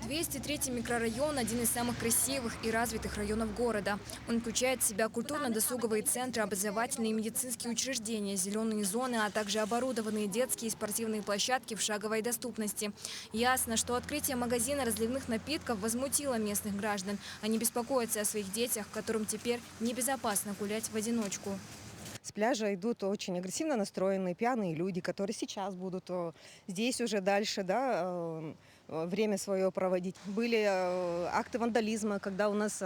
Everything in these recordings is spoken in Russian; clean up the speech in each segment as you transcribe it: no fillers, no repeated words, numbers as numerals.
203-й микрорайон – один из самых красивых и развитых районов города. Он включает в себя культурно-досуговые центры, образовательные и медицинские учреждения, зеленые зоны, а также оборудованные детские и спортивные площадки в шаговой доступности. Ясно, что открытие магазина разливных напитков возмутило местных граждан. Они беспокоятся о своих детях, которым теперь небезопасно гулять в одиночку. С пляжа идут очень агрессивно настроенные пьяные люди, которые сейчас будут здесь уже дальше, время свое проводить. Были акты вандализма, когда у нас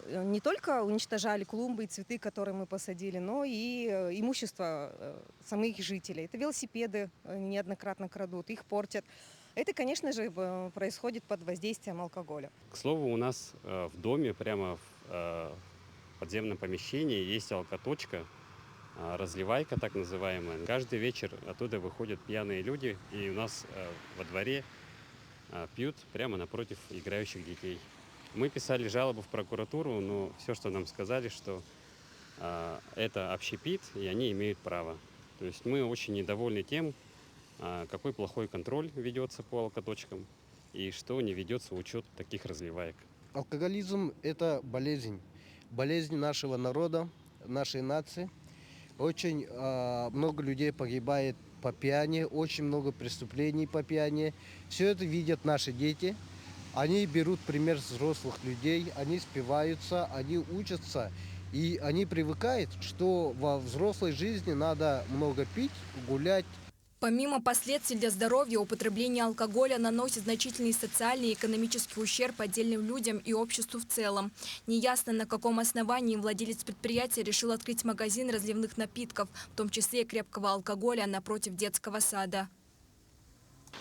не только уничтожали клумбы и цветы, которые мы посадили, но и имущество самих жителей. Это велосипеды неоднократно крадут, их портят. Это, конечно же, происходит под воздействием алкоголя. К слову, у нас в доме, прямо в подземном помещении, есть алкоточка, разливайка так называемая. Каждый вечер оттуда выходят пьяные люди, и у нас во дворе пьют прямо напротив играющих детей. Мы писали жалобу в прокуратуру, но все, что нам сказали, что это общепит, и они имеют право. То есть мы очень недовольны тем, какой плохой контроль ведется по алкоточкам и что не ведется учет таких разливаек. Алкоголизм – это болезнь нашего народа, нашей нации. Очень много людей погибает по пьяни, очень много преступлений по пьяни. Все это видят наши дети. Они берут пример с взрослых людей, они спиваются, они учатся. И они привыкают, что во взрослой жизни надо много пить, гулять. Помимо последствий для здоровья, употребление алкоголя наносит значительный социальный и экономический ущерб отдельным людям и обществу в целом. Неясно, на каком основании владелец предприятия решил открыть магазин разливных напитков, в том числе и крепкого алкоголя, напротив детского сада.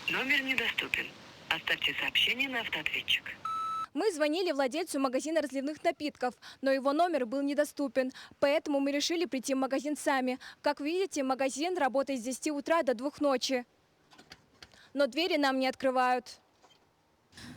Номер недоступен. Оставьте сообщение на автоответчик. Мы звонили владельцу магазина разливных напитков, но его номер был недоступен. Поэтому мы решили прийти в магазин сами. Как видите, магазин работает с 10 утра до 2 ночи. Но двери нам не открывают.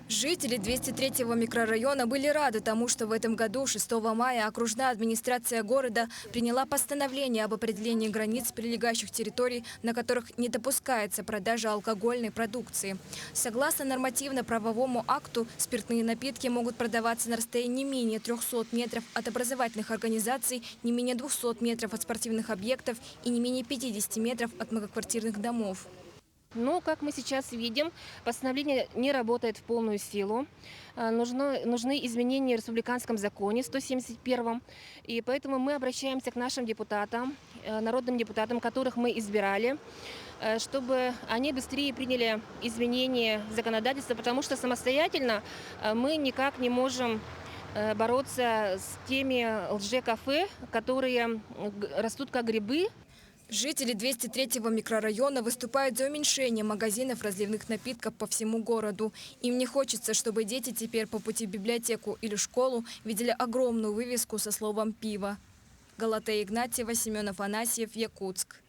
Жители 203-го микрорайона были рады тому, что в этом году, 6 мая, окружная администрация города приняла постановление об определении границ прилегающих территорий, на которых не допускается продажа алкогольной продукции. Согласно нормативно-правовому акту, спиртные напитки могут продаваться на расстоянии не менее 300 метров от образовательных организаций, не менее 200 метров от спортивных объектов и не менее 50 метров от многоквартирных домов. Но, как мы сейчас видим, постановление не работает в полную силу. Нужны изменения в республиканском законе 171-м. И поэтому мы обращаемся к нашим депутатам, народным депутатам, которых мы избирали, чтобы они быстрее приняли изменения в законодательство, потому что самостоятельно мы никак не можем бороться с теми лже-кафе, которые растут как грибы. Жители 203-го микрорайона выступают за уменьшение магазинов разливных напитков по всему городу. Им не хочется, чтобы дети теперь по пути в библиотеку или школу видели огромную вывеску со словом «пиво». Галатея Игнатьева, Семен Афанасьев, Якутск.